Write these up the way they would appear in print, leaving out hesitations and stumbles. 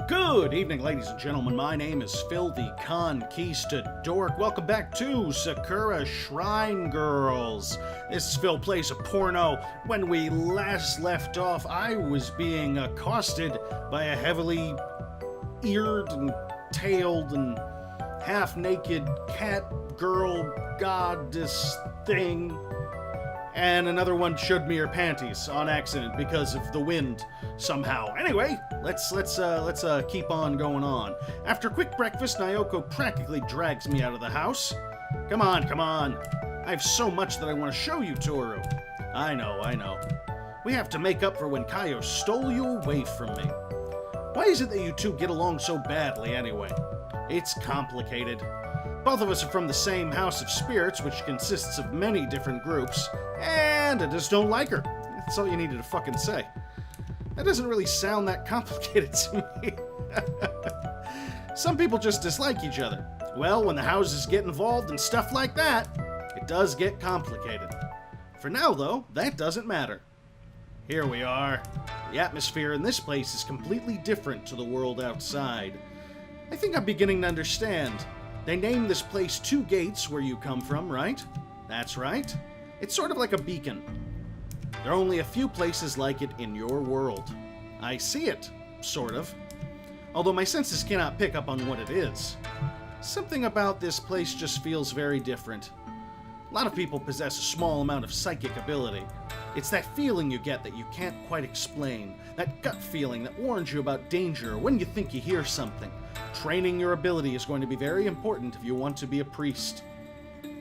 Good evening, ladies and gentlemen. My name is Phil the Conquistadork. Welcome back to Sakura Shrine Girls. This is Phil Plays A Porno. When we last left off, I was being accosted by a heavily eared and tailed and half-naked cat girl goddess thing. And another one showed me her panties on accident because of the wind somehow. Anyway, let's keep on going on. After a quick breakfast, Naoko practically drags me out of the house. Come on. I have so much that I want to show you, Toru. I know. We have to make up for when Kaio stole you away from me. Why is it that you two get along so badly anyway? It's complicated. Both of us are from the same house of spirits, which consists of many different groups, and I just don't like her. That's all you needed to fucking say. That doesn't really sound that complicated to me. Some people just dislike each other. Well, when the houses get involved and stuff like that, it does get complicated. For now, though, that doesn't matter. Here we are. The atmosphere in this place is completely different to the world outside. I think I'm beginning to understand. They named this place Two Gates, where you come from, right? That's right. It's sort of like a beacon. There are only a few places like it in your world. I see it, sort of. Although my senses cannot pick up on what it is. Something about this place just feels very different. A lot of people possess a small amount of psychic ability. It's that feeling you get that you can't quite explain. That gut feeling that warns you about danger when you think you hear something. Training your ability is going to be very important if you want to be a priest.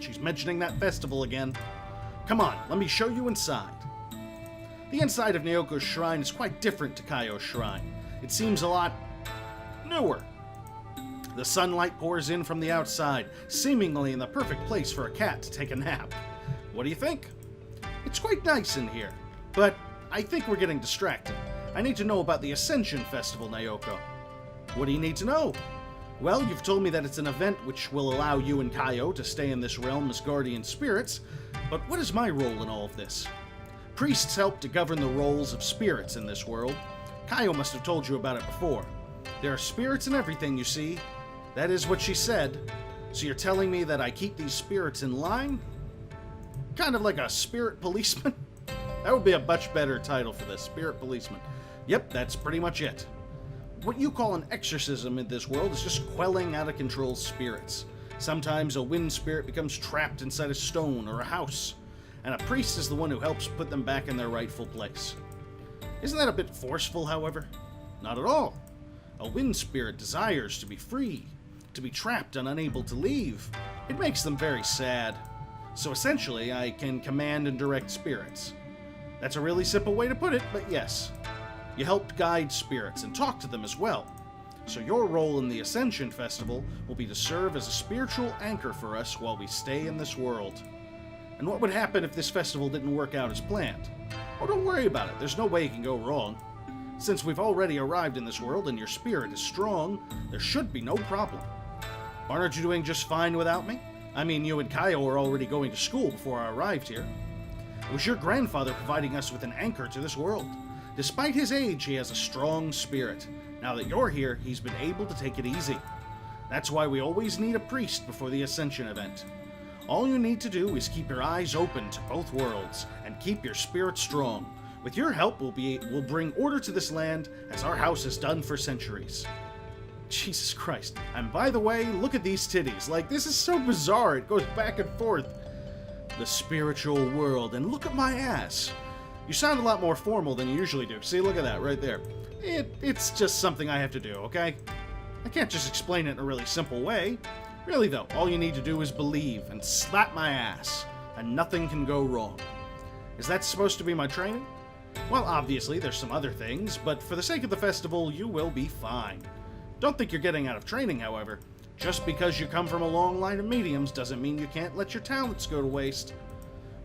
She's mentioning that festival again. Come on, let me show you inside. The inside of Naoko's shrine is quite different to Kaio's shrine. It seems a lot newer. The sunlight pours in from the outside, seemingly in the perfect place for a cat to take a nap. What do you think? It's quite nice in here, but I think we're getting distracted. I need to know about the Ascension Festival, Naoko. What do you need to know? Well, you've told me that it's an event which will allow you and Kaio to stay in this realm as guardian spirits, but what is my role in all of this? Priests help to govern the roles of spirits in this world. Kaio must have told you about it before. There are spirits in everything, you see. That is what she said. So you're telling me that I keep these spirits in line? Kind of like a spirit policeman? That would be a much better title for this, spirit policeman. Yep, that's pretty much it. What you call an exorcism in this world is just quelling out-of-control spirits. Sometimes a wind spirit becomes trapped inside a stone or a house, and a priest is the one who helps put them back in their rightful place. Isn't that a bit forceful, however? Not at all. A wind spirit desires to be free, to be trapped and unable to leave. It makes them very sad. So essentially, I can command and direct spirits. That's a really simple way to put it, but yes. You help guide spirits and talk to them as well. So your role in the Ascension Festival will be to serve as a spiritual anchor for us while we stay in this world. And what would happen if this festival didn't work out as planned? Oh, don't worry about it. There's no way it can go wrong. Since we've already arrived in this world and your spirit is strong, there should be no problem. Aren't you doing just fine without me? I mean, you and Kaio were already going to school before I arrived here. It was your grandfather providing us with an anchor to this world. Despite his age, he has a strong spirit. Now that you're here, he's been able to take it easy. That's why we always need a priest before the Ascension event. All you need to do is keep your eyes open to both worlds and keep your spirit strong. With your help, we'll bring order to this land as our house has done for centuries. Jesus Christ. And by the way, look at these titties. Like, this is so bizarre. It goes back and forth. The spiritual world. And look at my ass. You sound a lot more formal than you usually do. See, look at that right there. It's just something I have to do, okay? I can't just explain it in a really simple way. Really, though, all you need to do is believe and slap my ass, and nothing can go wrong. Is that supposed to be my training? Well, obviously, there's some other things, but for the sake of the festival, you will be fine. Don't think you're getting out of training, however. Just because you come from a long line of mediums doesn't mean you can't let your talents go to waste.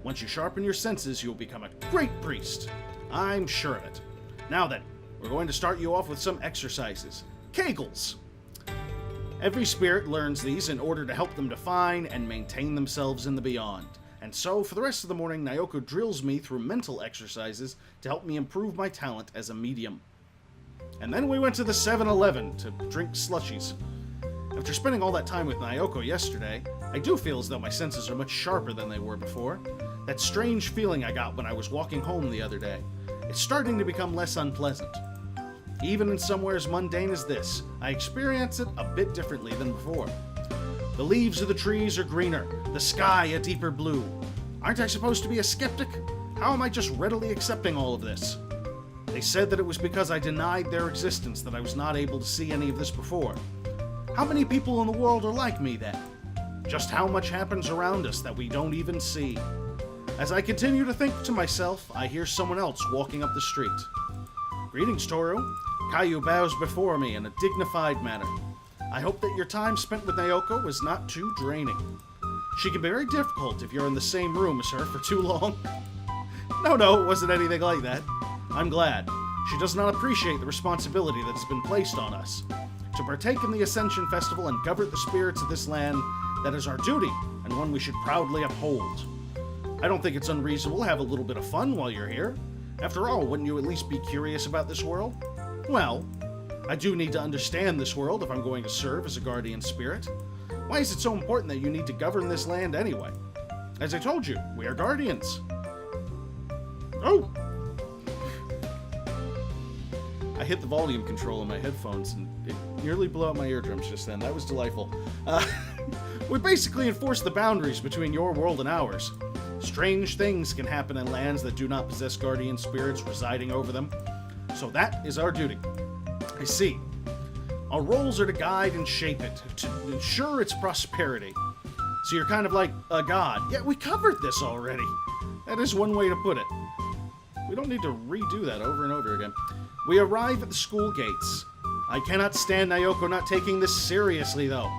Once you sharpen your senses, you'll become a great priest. I'm sure of it. Now then, we're going to start you off with some exercises. Kegels. Every spirit learns these in order to help them define and maintain themselves in the beyond. And so, for the rest of the morning, Naoko drills me through mental exercises to help me improve my talent as a medium. And then we went to the 7-Eleven to drink slushies. After spending all that time with Naoko yesterday, I do feel as though my senses are much sharper than they were before. That strange feeling I got when I was walking home the other day, it's starting to become less unpleasant. Even in somewhere as mundane as this, I experience it a bit differently than before. The leaves of the trees are greener, the sky a deeper blue. Aren't I supposed to be a skeptic? How am I just readily accepting all of this? They said that it was because I denied their existence that I was not able to see any of this before. How many people in the world are like me then? Just how much happens around us that we don't even see? As I continue to think to myself, I hear someone else walking up the street. Greetings, Toru. Caillou bows before me in a dignified manner. I hope that your time spent with Naoko was not too draining. She can be very difficult if you're in the same room as her for too long. No, it wasn't anything like that. I'm glad. She does not appreciate the responsibility that has been placed on us. To partake in the Ascension Festival and govern the spirits of this land, that is our duty, and one we should proudly uphold. I don't think it's unreasonable to have a little bit of fun while you're here. After all, wouldn't you at least be curious about this world? Well, I do need to understand this world if I'm going to serve as a guardian spirit. Why is it so important that you need to govern this land anyway? As I told you, we are guardians. Oh! I hit the volume control on my headphones and it nearly blew out my eardrums just then. That was delightful. We basically enforce the boundaries between your world and ours. Strange things can happen in lands that do not possess guardian spirits residing over them. So that is our duty. I see. Our roles are to guide and shape it, to ensure its prosperity. So you're kind of like a god. Yeah, we covered this already. That is one way to put it. We don't need to redo that over and over again. We arrive at the school gates. I cannot stand Naoko not taking this seriously, though.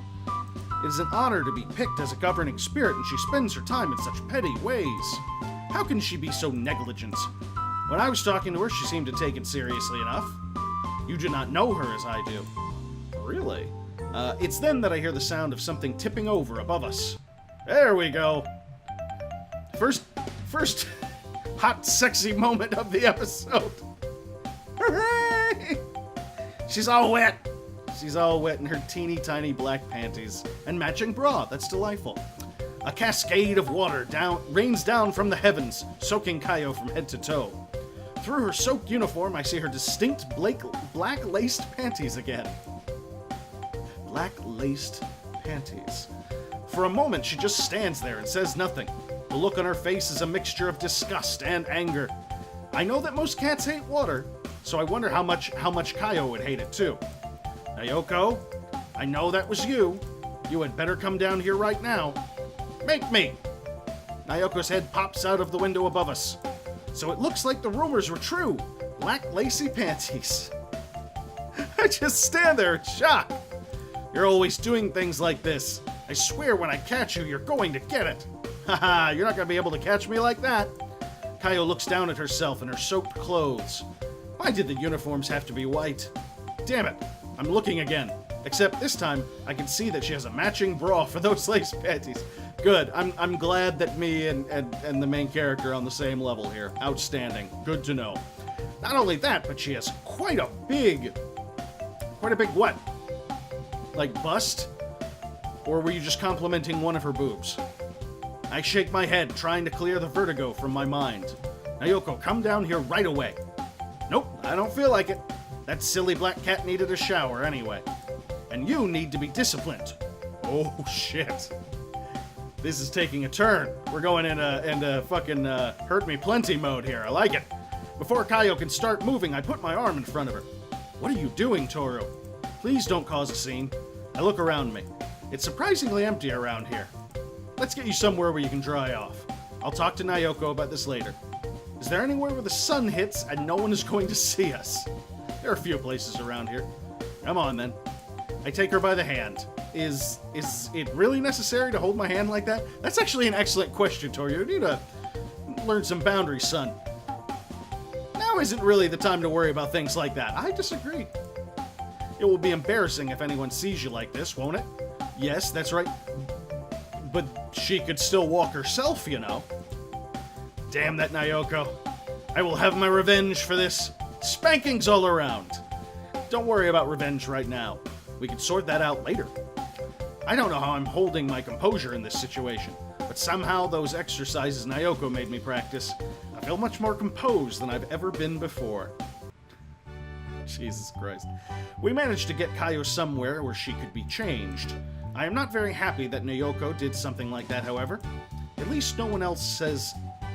It is an honor to be picked as a governing spirit, and she spends her time in such petty ways. How can she be so negligent? When I was talking to her, she seemed to take it seriously enough. You do not know her as I do. Really? It's then that I hear the sound of something tipping over above us. There we go. First hot, sexy moment of the episode. Hooray! She's all wet. She's all wet in her teeny tiny black panties and matching bra. That's delightful. A cascade of water rains down from the heavens, soaking Kaio from head to toe. Through her soaked uniform, I see her distinct black-laced panties again. Black-laced panties. For a moment, she just stands there and says nothing. The look on her face is a mixture of disgust and anger. I know that most cats hate water, so I wonder how much Kaio would hate it too. Naoko, I know that was you. You had better come down here right now. Make me! Naoko's head pops out of the window above us. So it looks like the rumors were true. Black lacy panties. I just stand there in shock. You're always doing things like this. I swear when I catch you, you're going to get it. Haha, you're not going to be able to catch me like that. Kaio looks down at herself in her soaked clothes. Why did the uniforms have to be white? Damn it, I'm looking again. Except this time, I can see that she has a matching bra for those lace panties. Good, I'm glad that me and the main character are on the same level here. Outstanding, good to know. Not only that, but she has quite a big what? Like bust? Or were you just complimenting one of her boobs? I shake my head, trying to clear the vertigo from my mind. Naoko, come down here right away. Nope, I don't feel like it. That silly black cat needed a shower anyway. And you need to be disciplined. Oh, shit. This is taking a turn. We're going into fucking hurt me plenty mode here. I like it. Before Kaio can start moving, I put my arm in front of her. What are you doing, Toru? Please don't cause a scene. I look around me. It's surprisingly empty around here. Let's get you somewhere where you can dry off. I'll talk to Naoko about this later. Is there anywhere where the sun hits and no one is going to see us? There are a few places around here. Come on, then. I take her by the hand. Is it really necessary to hold my hand like that? That's actually an excellent question, Toru. You need to learn some boundaries, son. Now isn't really the time to worry about things like that. I disagree. It will be embarrassing if anyone sees you like this, won't it? Yes, that's right. But she could still walk herself, you know. Damn that Naoko. I will have my revenge for this. Spankings all around. Don't worry about revenge right now. We can sort that out later. I don't know how I'm holding my composure in this situation, but somehow those exercises Naoko made me practice, I feel much more composed than I've ever been before. Jesus Christ. We managed to get Kayo somewhere where she could be changed. I am not very happy that Naoko did something like that, however. At least no one else say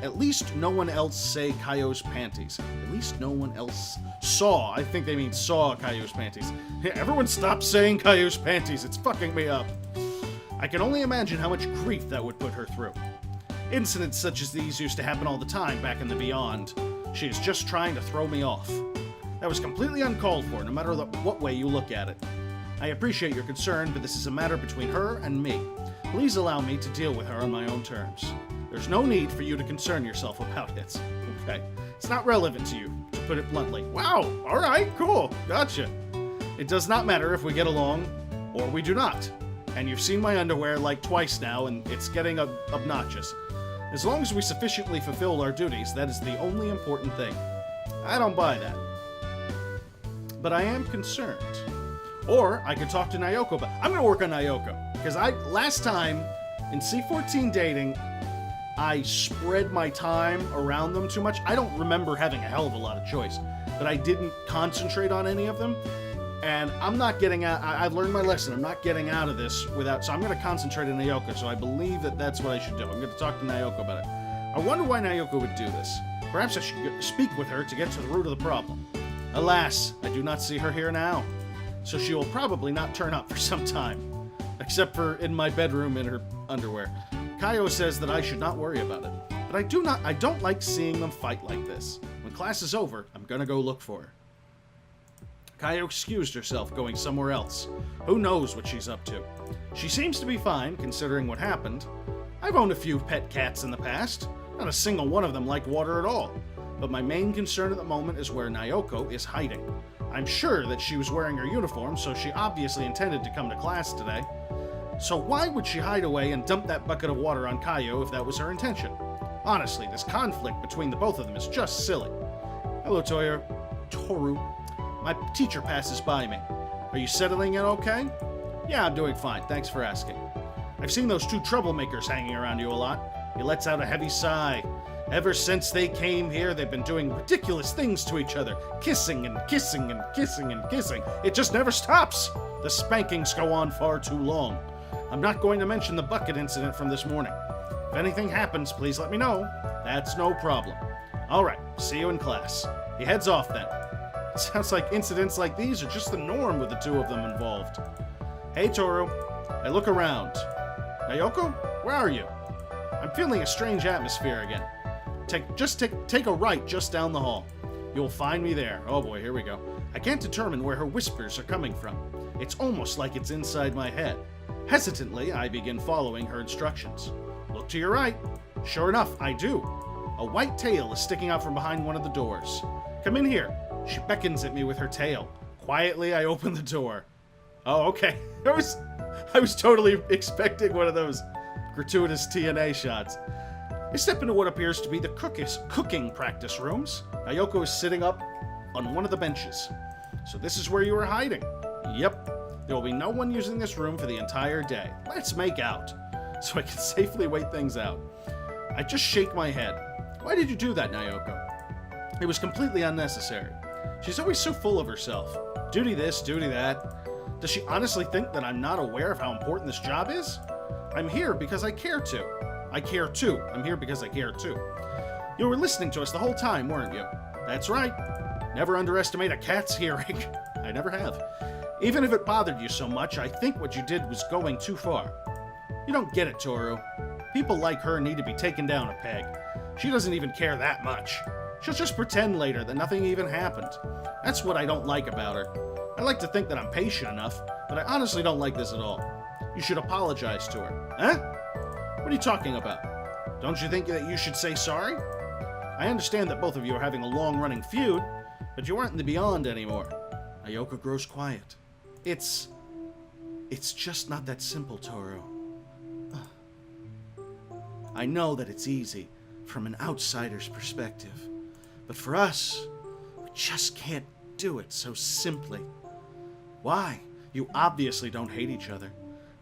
Kayo's panties. At least no one else saw. I think they mean saw Kayo's panties. Everyone stop saying Kayo's panties. It's fucking me up. I can only imagine how much grief that would put her through. Incidents such as these used to happen all the time back in the Beyond. She is just trying to throw me off. That was completely uncalled for, no matter what way you look at it. I appreciate your concern, but this is a matter between her and me. Please allow me to deal with her on my own terms. There's no need for you to concern yourself about it. Okay? It's not relevant to you, to put it bluntly. Wow! Alright, cool. Gotcha. It does not matter if we get along, or we do not. And you've seen my underwear like twice now, and it's getting obnoxious. As long as we sufficiently fulfill our duties, that is the only important thing. I don't buy that. But I am concerned. Or I could talk to Naoko, but I'm going to work on Naoko. Because last time, in C14 dating, I spread my time around them too much. I don't remember having a hell of a lot of choice. But I didn't concentrate on any of them. And I'm not getting out, I've learned my lesson. I'm not getting out of this without, so I'm going to concentrate on Naoko. So I believe that that's what I should do. I'm going to talk to Naoko about it. I wonder why Naoko would do this. Perhaps I should speak with her to get to the root of the problem. Alas, I do not see her here now, so she will probably not turn up for some time, except for in my bedroom in her underwear. Kayo says that I should not worry about it, but I don't like seeing them fight like this. When class is over, I'm gonna go look for her. Kayo excused herself, going somewhere else. Who knows what she's up to? She seems to be fine, considering what happened. I've owned a few pet cats in the past. Not a single one of them liked water at all. But my main concern at the moment is where Naoko is hiding. I'm sure that she was wearing her uniform, so she obviously intended to come to class today. So why would she hide away and dump that bucket of water on Kayo if that was her intention? Honestly, this conflict between the both of them is just silly. Hello, Toru. My teacher passes by me. Are you settling in okay? Yeah, I'm doing fine. Thanks for asking. I've seen those two troublemakers hanging around you a lot. He lets out a heavy sigh. Ever since they came here, they've been doing ridiculous things to each other. Kissing and kissing and kissing and kissing. It just never stops. The spankings go on far too long. I'm not going to mention the bucket incident from this morning. If anything happens, please let me know. That's no problem. Alright, see you in class. He heads off then. It sounds like incidents like these are just the norm with the two of them involved. Hey, Toru. I look around. Naoko, where are you? I'm feeling a strange atmosphere again. Take a right just down the hall. You'll find me there. Oh boy, here we go. I can't determine where her whispers are coming from. It's almost like it's inside my head. Hesitantly, I begin following her instructions. Look to your right. Sure enough, I do. A white tail is sticking out from behind one of the doors. Come in here. She beckons at me with her tail. Quietly, I open the door. Oh, okay. I was totally expecting one of those gratuitous TNA shots. I step into what appears to be the cooking practice rooms. Naoko is sitting up on one of the benches. So this is where you were hiding. Yep. There will be no one using this room for the entire day. Let's make out, so I can safely wait things out. I just shake my head. Why did you do that, Naoko? It was completely unnecessary. She's always so full of herself. Duty this, duty that. Does she honestly think that I'm not aware of how important this job is? I'm here because I care to. I care too. I'm here because I care too. You were listening to us the whole time, weren't you? That's right. Never underestimate a cat's hearing. I never have. Even if it bothered you so much, I think what you did was going too far. You don't get it, Toru. People like her need to be taken down a peg. She doesn't even care that much. She'll just pretend later that nothing even happened. That's what I don't like about her. I like to think that I'm patient enough, but I honestly don't like this at all. You should apologize to her. Huh? What are you talking about? Don't you think that you should say sorry? I understand that both of you are having a long-running feud, but you aren't in the Beyond anymore. Naoko grows quiet. It's just not that simple, Toru. I know that it's easy from an outsider's perspective, but for us, we just can't do it so simply. Why? You obviously don't hate each other.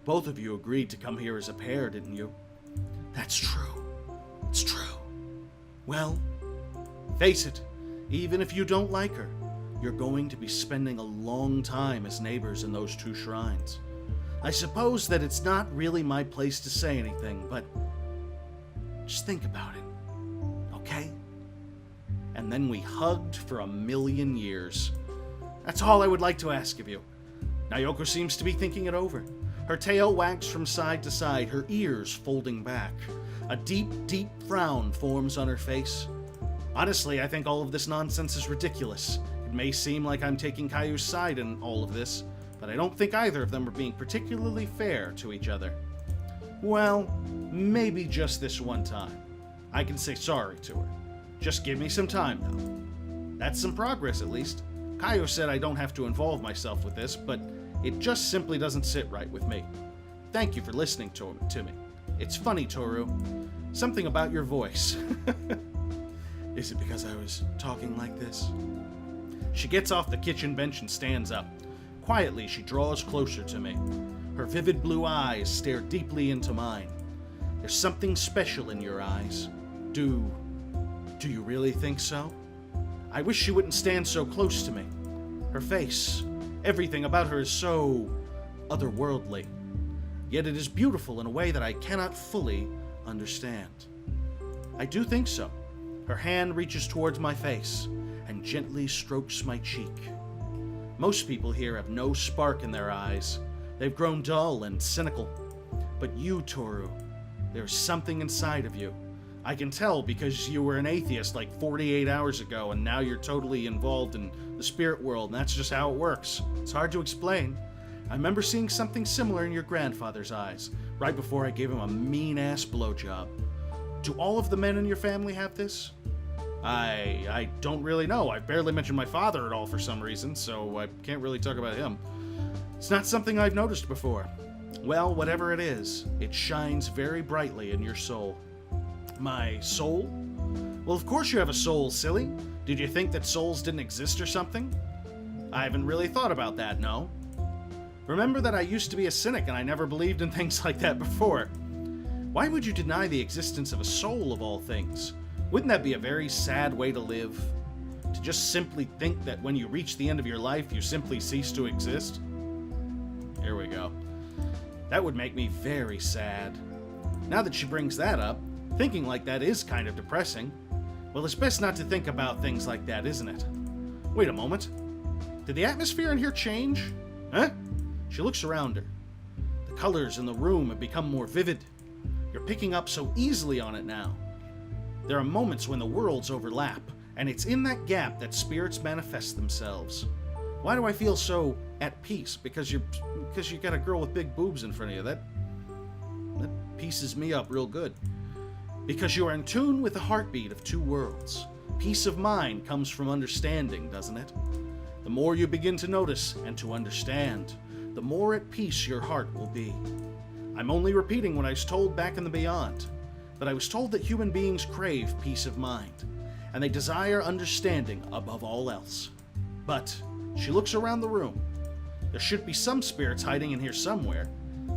Both of you agreed to come here as a pair, didn't you? That's true. It's true. Well, face it, even if you don't like her, you're going to be spending a long time as neighbors in those two shrines. I suppose that it's not really my place to say anything, but just think about it, okay? And then we hugged for 1,000,000 years. That's all I would like to ask of you. Naoko seems to be thinking it over. Her tail wags from side to side, her ears folding back. A deep, deep frown forms on her face. Honestly, I think all of this nonsense is ridiculous. It may seem like I'm taking Kayu's side in all of this, but I don't think either of them are being particularly fair to each other. Well, maybe just this one time. I can say sorry to her. Just give me some time, though. That's some progress, at least. Kayu said I don't have to involve myself with this, but it just simply doesn't sit right with me. Thank you for listening to me. It's funny, Toru. Something about your voice. Is it because I was talking like this? She gets off the kitchen bench and stands up. Quietly, she draws closer to me. Her vivid blue eyes stare deeply into mine. There's something special in your eyes. Do you really think so? I wish she wouldn't stand so close to me. Her face, everything about her is so otherworldly. Yet it is beautiful in a way that I cannot fully understand. I do think so. Her hand reaches towards my face and gently strokes my cheek. Most people here have no spark in their eyes. They've grown dull and cynical. But you, Toru, there's something inside of you. I can tell because you were an atheist like 48 hours ago and now you're totally involved in the spirit world, and that's just how it works. It's hard to explain. I remember seeing something similar in your grandfather's eyes, right before I gave him a mean-ass blowjob. Do all of the men in your family have this? I don't really know. I barely mentioned my father at all for some reason, so I can't really talk about him. It's not something I've noticed before. Well, whatever it is, it shines very brightly in your soul. My soul? Well, of course you have a soul, silly. Did you think that souls didn't exist or something? I haven't really thought about that, no. Remember that I used to be a cynic and I never believed in things like that before. Why would you deny the existence of a soul of all things? Wouldn't that be a very sad way to live? To just simply think that when you reach the end of your life, you simply cease to exist? Here we go. That would make me very sad. Now that she brings that up, thinking like that is kind of depressing. Well, it's best not to think about things like that, isn't it? Wait a moment. Did the atmosphere in here change? Huh? She looks around her. The colors in the room have become more vivid. You're picking up so easily on it now. There are moments when the worlds overlap, and it's in that gap that spirits manifest themselves. Why do I feel so at peace? Because you got a girl with big boobs in front of you. That pieces me up real good. Because you are in tune with the heartbeat of two worlds. Peace of mind comes from understanding, doesn't it? The more you begin to notice and to understand, the more at peace your heart will be. I'm only repeating what I was told back in the beyond, but I was told that human beings crave peace of mind, and they desire understanding above all else. But she looks around the room. There should be some spirits hiding in here somewhere.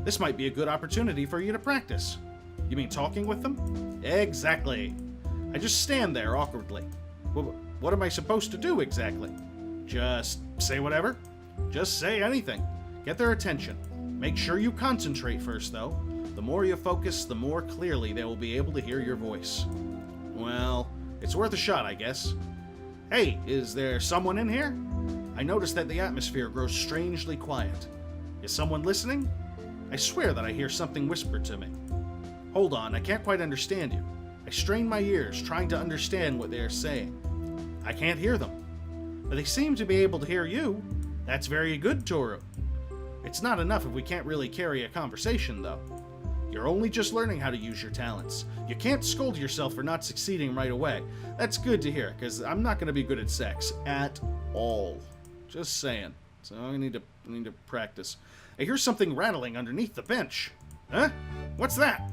This might be a good opportunity for you to practice. You mean talking with them? Exactly. I just stand there awkwardly. What am I supposed to do exactly? Just say whatever? Just say anything. Get their attention. Make sure you concentrate first, though. The more you focus, the more clearly they will be able to hear your voice. Well, it's worth a shot, I guess. Hey, is there someone in here? I notice that the atmosphere grows strangely quiet. Is someone listening? I swear that I hear something whispered to me. Hold on, I can't quite understand you. I strain my ears, trying to understand what they are saying. I can't hear them. But they seem to be able to hear you. That's very good, Toru. It's not enough if we can't really carry a conversation, though. You're only just learning how to use your talents. You can't scold yourself for not succeeding right away. That's good to hear, because I'm not going to be good at sex. At all. Just saying. So I need to practice. I hear something rattling underneath the bench. Huh? What's that?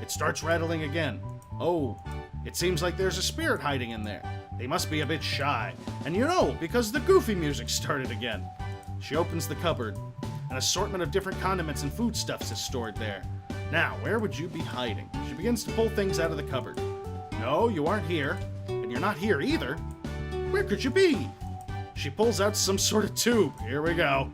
It starts rattling again. Oh, it seems like there's a spirit hiding in there. They must be a bit shy. And because the goofy music started again. She opens the cupboard. An assortment of different condiments and foodstuffs is stored there. Now, where would you be hiding? She begins to pull things out of the cupboard. No, you aren't here. And you're not here either. Where could you be? She pulls out some sort of tube. Here we go.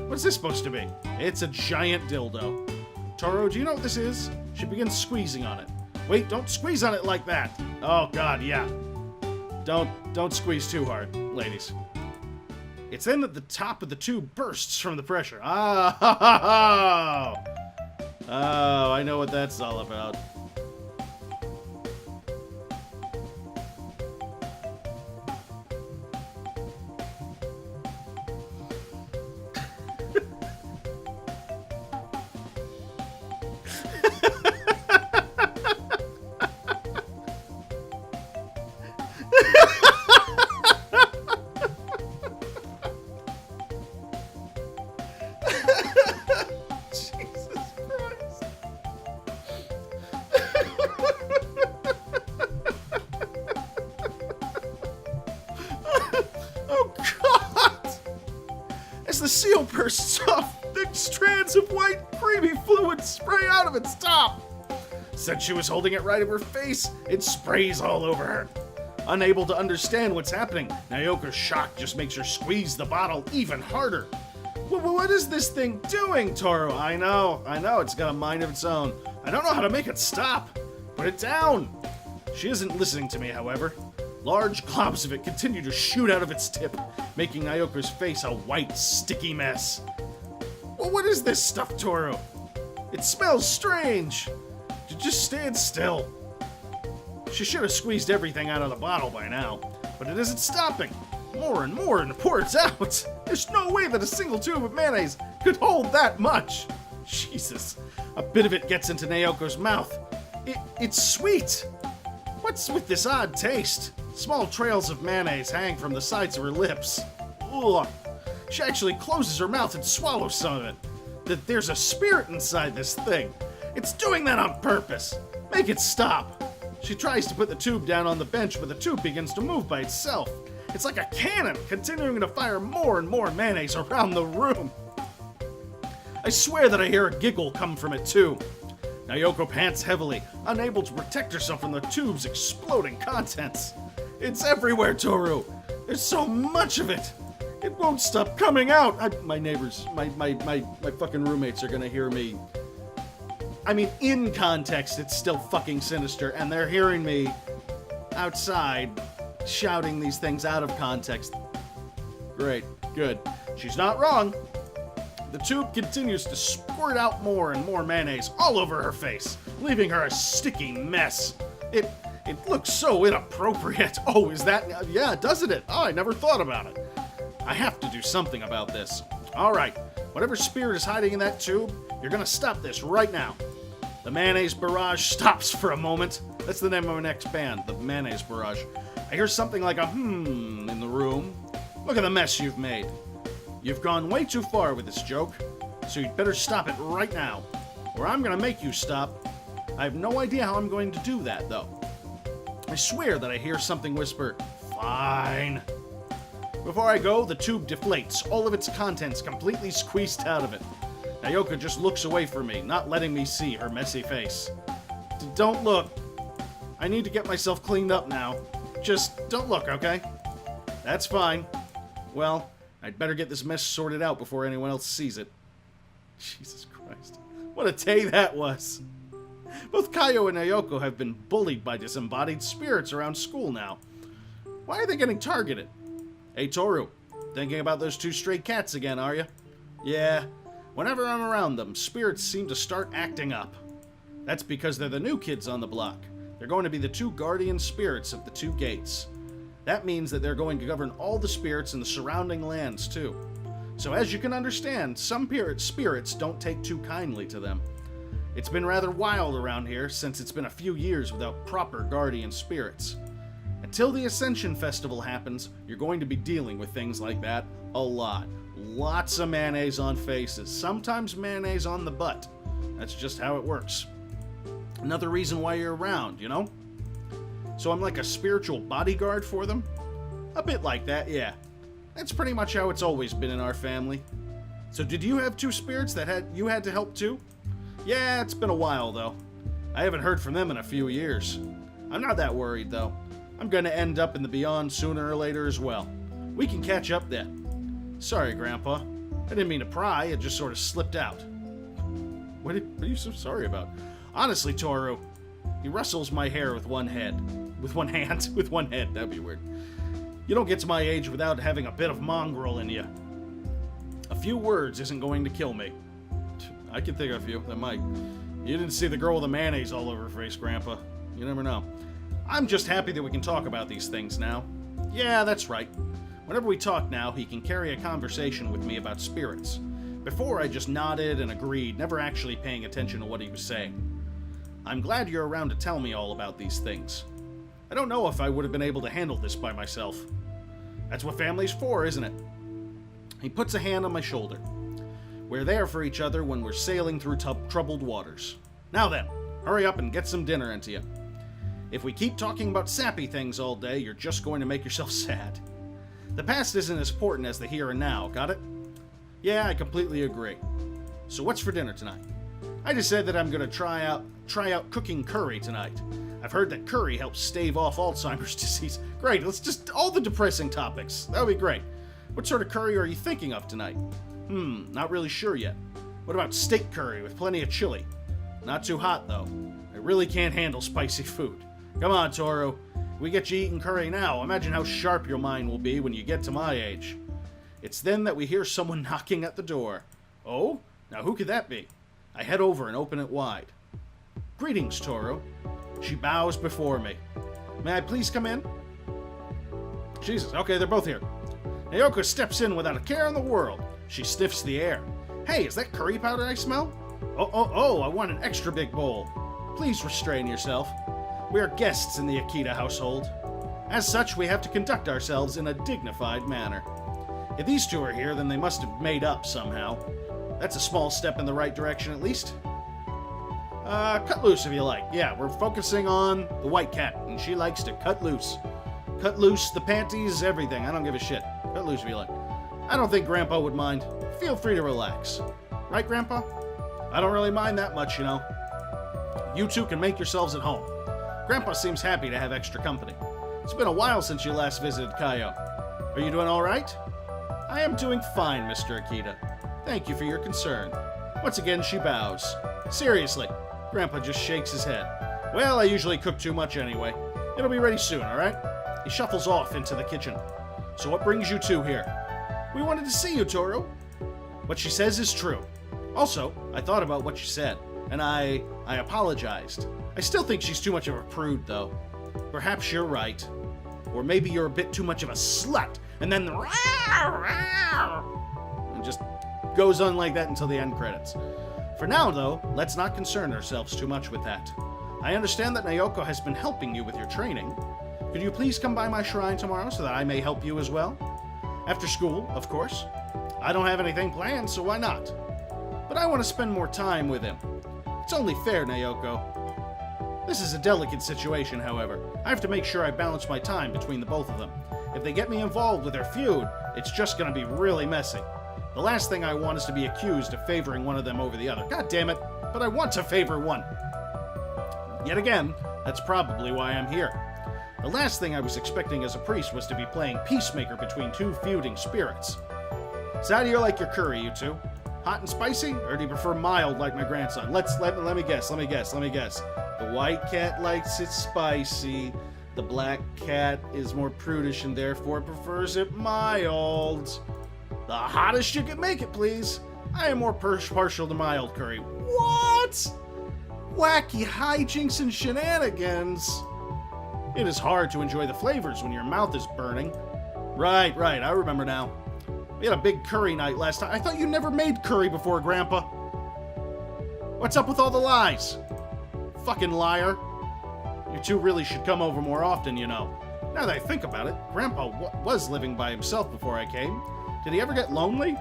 What's this supposed to be? It's a giant dildo. Toro, do you know what this is? She begins squeezing on it. Wait, don't squeeze on it like that. Oh, God, yeah. Don't squeeze too hard, ladies. It's then that the top of the tube bursts from the pressure. Oh, I know what that's all about. The seal bursts off, thick strands of white, creamy fluid spray out of its top. Since she was holding it right at her face, it sprays all over her. Unable to understand what's happening, Naoko's shock just makes her squeeze the bottle even harder. What is this thing doing, Toro? I know, it's got a mind of its own. I don't know how to make it stop. Put it down. She isn't listening to me, however. Large globs of it continue to shoot out of its tip, making Naoko's face a white, sticky mess. Well, what is this stuff, Toro? It smells strange. Just stand still. She should have squeezed everything out of the bottle by now, but it isn't stopping. More and more and pours out. There's no way that a single tube of mayonnaise could hold that much. Jesus. A bit of it gets into Naoko's mouth. It's sweet. What's with this odd taste? Small trails of mayonnaise hang from the sides of her lips. Ugh. She actually closes her mouth and swallows some of it. There's a spirit inside this thing. It's doing that on purpose. Make it stop. She tries to put the tube down on the bench, but the tube begins to move by itself. It's like a cannon, continuing to fire more and more mayonnaise around the room. I swear that I hear a giggle come from it too. Naoko pants heavily, unable to protect herself from the tube's exploding contents. It's everywhere, Toru. There's so much of it. It won't stop coming out. My neighbors, my fucking roommates are gonna hear me. I mean, in context, it's still fucking sinister, and they're hearing me outside shouting these things out of context. Great, good. She's not wrong. The tube continues to squirt out more and more mayonnaise all over her face, leaving her a sticky mess. It looks so inappropriate. Oh, is that... Yeah, doesn't it? Oh, I never thought about it. I have to do something about this. All right, whatever spirit is hiding in that tube, you're gonna stop this right now. The mayonnaise barrage stops for a moment. That's the name of my next band, the mayonnaise barrage. I hear something like a in the room. Look at the mess you've made. You've gone way too far with this joke, so you'd better stop it right now, or I'm gonna make you stop. I have no idea how I'm going to do that, though. I swear that I hear something whisper, "Fine." Before I go, the tube deflates, all of its contents completely squeezed out of it. Naoko just looks away from me, not letting me see her messy face. Don't look. I need to get myself cleaned up now. Just don't look, okay? That's fine. Well, I'd better get this mess sorted out before anyone else sees it. Jesus Christ. What a day that was. Both Kaio and Naoko have been bullied by disembodied spirits around school now. Why are they getting targeted? Hey, Toru, thinking about those two stray cats again, are you? Yeah. Whenever I'm around them, spirits seem to start acting up. That's because they're the new kids on the block. They're going to be the two guardian spirits of the two gates. That means that they're going to govern all the spirits in the surrounding lands, too. So as you can understand, some spirits don't take too kindly to them. It's been rather wild around here since it's been a few years without proper guardian spirits. Until the Ascension Festival happens, you're going to be dealing with things like that a lot. Lots of mayonnaise on faces, sometimes mayonnaise on the butt. That's just how it works. Another reason why you're around, you know? So I'm like a spiritual bodyguard for them? A bit like that, yeah. That's pretty much how it's always been in our family. So did you have two spirits that you had to help too? Yeah, it's been a while though. I haven't heard from them in a few years. I'm not that worried though. I'm gonna end up in the beyond sooner or later as well. We can catch up then. Sorry, Grandpa. I didn't mean to pry, it just sort of slipped out. What are you so sorry about? Honestly, Toru, he rustles my hair with one hand. With one hand? With one head, that'd be weird. You don't get to my age without having a bit of mongrel in you. A few words isn't going to kill me. I can think of a few that might. You didn't see the girl with the mayonnaise all over her face, Grandpa. You never know. I'm just happy that we can talk about these things now. Yeah, that's right. Whenever we talk now, he can carry a conversation with me about spirits. Before, I just nodded and agreed, never actually paying attention to what he was saying. I'm glad you're around to tell me all about these things. I don't know if I would have been able to handle this by myself. That's what family's for, isn't it? He puts a hand on my shoulder. We're there for each other when we're sailing through troubled waters. Now then, hurry up and get some dinner into you. If we keep talking about sappy things all day, you're just going to make yourself sad. The past isn't as important as the here and now, got it? Yeah, I completely agree. So what's for dinner tonight? I just said that I'm going to try out cooking curry tonight. I've heard that curry helps stave off Alzheimer's disease. Great, let's just all the depressing topics. That would be great. What sort of curry are you thinking of tonight? Not really sure yet. What about steak curry with plenty of chili? Not too hot, though. I really can't handle spicy food. Come on, Toru. If we get you eating curry now, imagine how sharp your mind will be when you get to my age. It's then that we hear someone knocking at the door. Oh? Now who could that be? I head over and open it wide. Greetings, Toru. She bows before me. May I please come in? Jesus, okay, they're both here. Naoko steps in without a care in the world. She sniffs the air. Hey, is that curry powder I smell? Oh, I want an extra big bowl. Please restrain yourself. We are guests in the Akita household. As such, we have to conduct ourselves in a dignified manner. If these two are here, then they must have made up somehow. That's a small step in the right direction, at least. Cut loose if you like. Yeah, we're focusing on the white cat, and she likes to cut loose. Cut loose the panties, everything. I don't give a shit. Cut loose if you like. I don't think Grandpa would mind. Feel free to relax. Right, Grandpa? I don't really mind that much, you know. You two can make yourselves at home. Grandpa seems happy to have extra company. It's been a while since you last visited Kaio. Are you doing all right? I am doing fine, Mr. Akita. Thank you for your concern. Once again, she bows. Seriously. Grandpa just shakes his head. Well, I usually cook too much anyway. It'll be ready soon, all right? He shuffles off into the kitchen. So what brings you two here? We wanted to see you, Toru. What she says is true. Also, I thought about what she said, and I apologized. I still think she's too much of a prude, though. Perhaps you're right. Or maybe you're a bit too much of a slut, and then and just goes on like that until the end credits. For now, though, let's not concern ourselves too much with that. I understand that Naoko has been helping you with your training. Could you please come by my shrine tomorrow so that I may help you as well? After school, of course. I don't have anything planned, so why not? But I want to spend more time with him. It's only fair, Naoko. This is a delicate situation, however. I have to make sure I balance my time between the both of them. If they get me involved with their feud, it's just going to be really messy. The last thing I want is to be accused of favoring one of them over the other. God damn it, but I want to favor one. Yet again, that's probably why I'm here. The last thing I was expecting as a priest was to be playing peacemaker between two feuding spirits. So how do you like your curry, you two? Hot and spicy, or do you prefer mild like my grandson? Let me guess. The white cat likes it spicy. The black cat is more prudish and therefore prefers it mild. The hottest you can make it, please. I am more partial to mild curry. What? Wacky hijinks and shenanigans. It is hard to enjoy the flavors when your mouth is burning. Right, I remember now. We had a big curry night last time. I thought you never made curry before, Grandpa. What's up with all the lies? Fucking liar. You two really should come over more often, you know. Now that I think about it, Grandpa was living by himself before I came. Did he ever get lonely?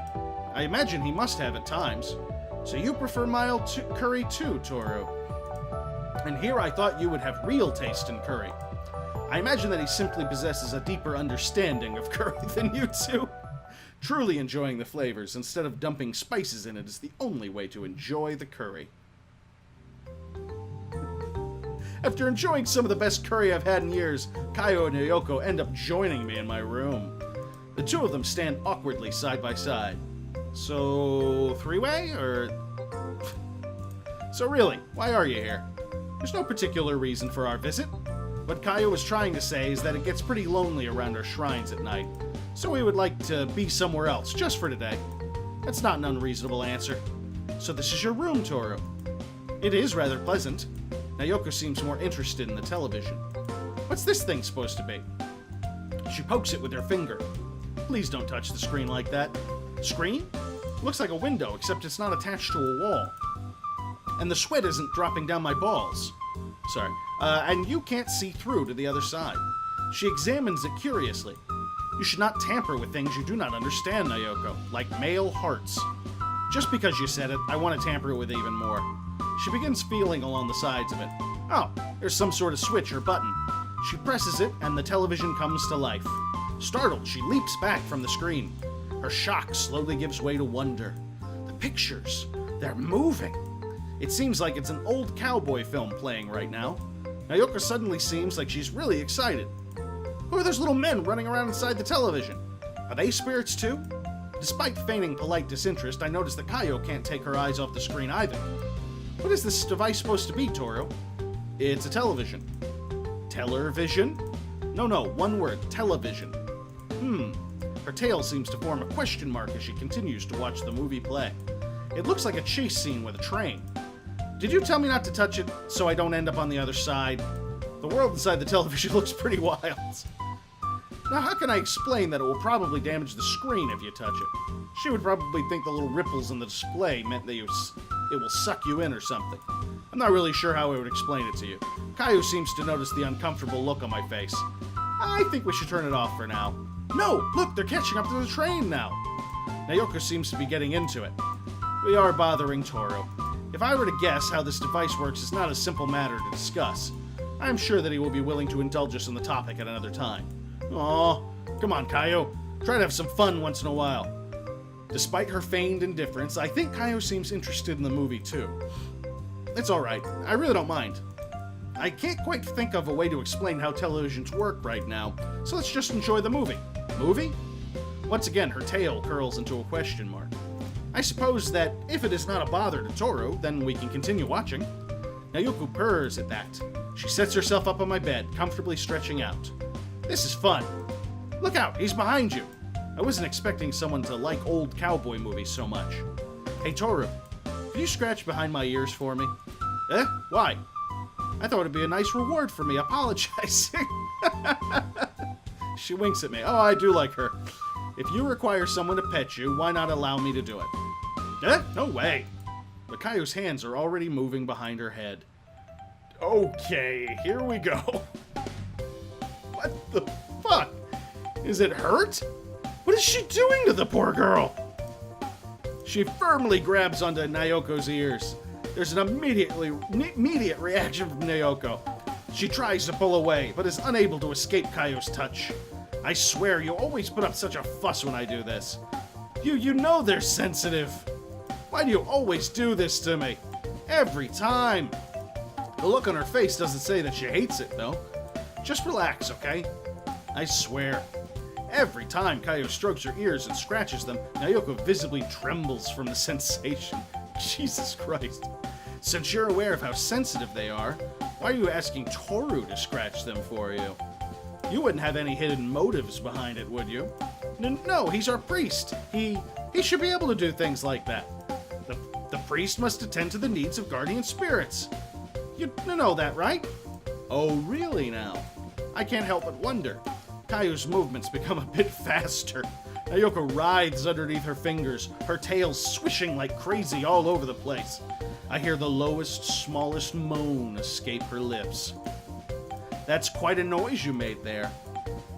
I imagine he must have at times. So you prefer mild curry too, Toru. And here I thought you would have real taste in curry. I imagine that he simply possesses a deeper understanding of curry than you two. Truly enjoying the flavors instead of dumping spices in it is the only way to enjoy the curry. After enjoying some of the best curry I've had in years, Kaio and Nayoko end up joining me in my room. The two of them stand awkwardly side by side. So, three-way, or... So really, why are you here? There's no particular reason for our visit. What Kaio was trying to say is that it gets pretty lonely around our shrines at night, so we would like to be somewhere else, just for today. That's not an unreasonable answer. So this is your room, Toru. It is rather pleasant. Nayoko seems more interested in the television. What's this thing supposed to be? She pokes it with her finger. Please don't touch the screen like that. Screen? Looks like a window, except it's not attached to a wall. And the sweat isn't dropping down my balls. Sorry. And you can't see through to the other side. She examines it curiously. You should not tamper with things you do not understand, Nayoko, like male hearts. Just because you said it, I want to tamper with it even more. She begins feeling along the sides of it. Oh, there's some sort of switch or button. She presses it, and the television comes to life. Startled, she leaps back from the screen. Her shock slowly gives way to wonder. The pictures, they're moving. It seems like it's an old cowboy film playing right now. Nayoko suddenly seems like she's really excited. Who are those little men running around inside the television? Are they spirits too? Despite feigning polite disinterest, I notice that Kaio can't take her eyes off the screen either. What is this device supposed to be, Toru? It's a television. Teller-vision? No, one word, television. Her tail seems to form a question mark as she continues to watch the movie play. It looks like a chase scene with a train. Did you tell me not to touch it so I don't end up on the other side? The world inside the television looks pretty wild. Now, how can I explain that it will probably damage the screen if you touch it? She would probably think the little ripples in the display meant that it will suck you in or something. I'm not really sure how I would explain it to you. Kaio seems to notice the uncomfortable look on my face. I think we should turn it off for now. No, look, they're catching up to the train now. Nayoko seems to be getting into it. We are bothering Toru. If I were to guess how this device works is not a simple matter to discuss. I am sure that he will be willing to indulge us in the topic at another time. Aw, come on, Kaio. Try to have some fun once in a while. Despite her feigned indifference, I think Kaio seems interested in the movie too. It's alright, I really don't mind. I can't quite think of a way to explain how televisions work right now, so let's just enjoy the movie. Movie? Once again, her tail curls into a question mark. I suppose that if it is not a bother to Toru, then we can continue watching. Nayoko purrs at that. She sets herself up on my bed, comfortably stretching out. This is fun. Look out, he's behind you. I wasn't expecting someone to like old cowboy movies so much. Hey Toru, can you scratch behind my ears for me? Eh? Why? I thought it'd be a nice reward for me apologizing. She winks at me. Oh, I do like her. If you require someone to pet you, why not allow me to do it? Eh? No way. But Kaio's hands are already moving behind her head. Okay, here we go. What the fuck? Is it hurt? What is she doing to the poor girl? She firmly grabs onto Nayoko's ears. There's an immediate reaction from Nayoko. She tries to pull away, but is unable to escape Kaio's touch. I swear, you always put up such a fuss when I do this. You know they're sensitive. Why do you always do this to me? Every time. The look on her face doesn't say that she hates it, though. Just relax, okay? I swear. Every time Kaio strokes her ears and scratches them, Nayoko visibly trembles from the sensation. Jesus Christ. Since you're aware of how sensitive they are, why are you asking Toru to scratch them for you? You wouldn't have any hidden motives behind it, would you? No, he's our priest. He should be able to do things like that. The priest must attend to the needs of guardian spirits. You know that, right? Oh, really now? I can't help but wonder. Kaio's movements become a bit faster. Nayoko writhes underneath her fingers, her tail swishing like crazy all over the place. I hear the lowest, smallest moan escape her lips. That's quite a noise you made there.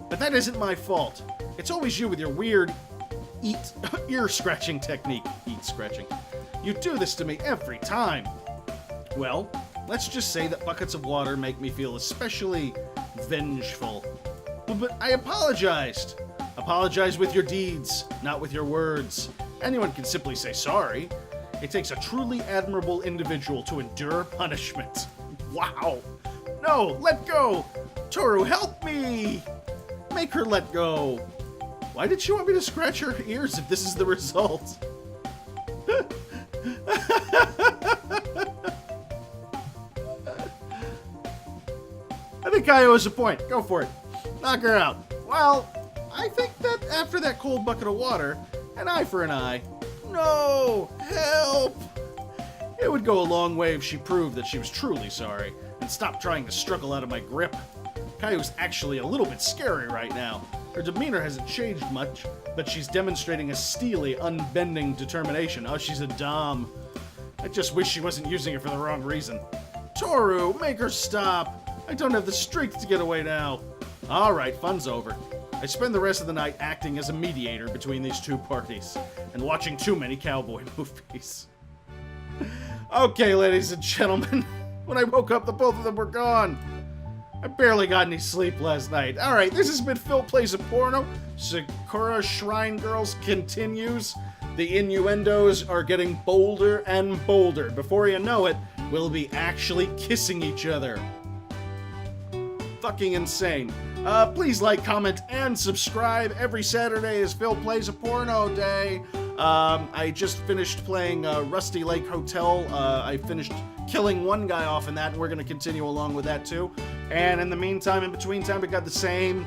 But that isn't my fault. It's always you with your weird ear-scratching technique. Eat-scratching. You do this to me every time. Well, let's just say that buckets of water make me feel especially vengeful. But I apologized. Apologize with your deeds, not with your words. Anyone can simply say sorry. It takes a truly admirable individual to endure punishment. Wow. No, let go! Toru, help me! Make her let go. Why did she want me to scratch her ears if this is the result? I think Kaio has a point. Go for it. Knock her out. Well, I think that after that cold bucket of water, an eye for an eye. No! Help! It would go a long way if she proved that she was truly sorry and stopped trying to struggle out of my grip. Kaio's actually a little bit scary right now. Her demeanor hasn't changed much, but she's demonstrating a steely, unbending determination. Oh, she's a dom. I just wish she wasn't using it for the wrong reason. Toru, make her stop! I don't have the strength to get away now. Alright, fun's over. I spend the rest of the night acting as a mediator between these two parties, and watching too many cowboy movies. Okay, ladies and gentlemen, when I woke up, the both of them were gone. I barely got any sleep last night. Alright, this has been Phil Plays a Porno. Sakura Shrine Girls continues. The innuendos are getting bolder and bolder. Before you know it, we'll be actually kissing each other. Fucking insane. Please like, comment, and subscribe. Every Saturday is Phil Plays a Porno Day. I just finished playing Rusty Lake Hotel. I finished killing one guy off in that, and we're going to continue along with that too. And in the meantime, in between time, we got the same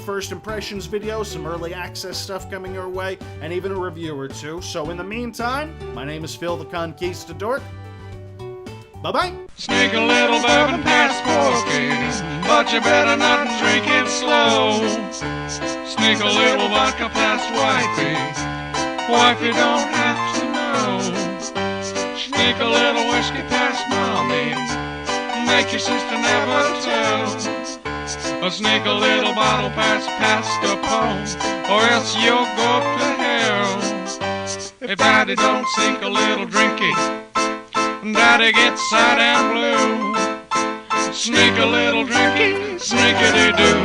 first impressions video, some early access stuff coming your way, and even a review or two. So in the meantime, my name is Phil the Conquistadork. Bye-bye. Sneak a little bourbon past Porky's, but you better not drink it slow. Sneak a little vodka past Wifey, Wifey don't have to know. Sneak a little whiskey past Mommy, make your sister never tell. Or sneak a little bottle past Capone, or else you'll go to hell. If Daddy don't sneak a little Drinky, Daddy gets sad and blue. Sneak a little Drinky, sneakity-doo.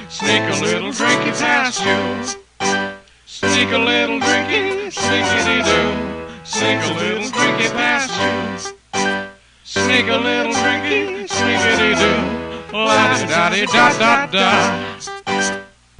Sneak a little Drinky past you. Sneak a little Drinky, sneakity-doo. Sneak a little Drinky past you. Sneak a little Drinky, sneakity-doo. La-di-da-di-da-da-da.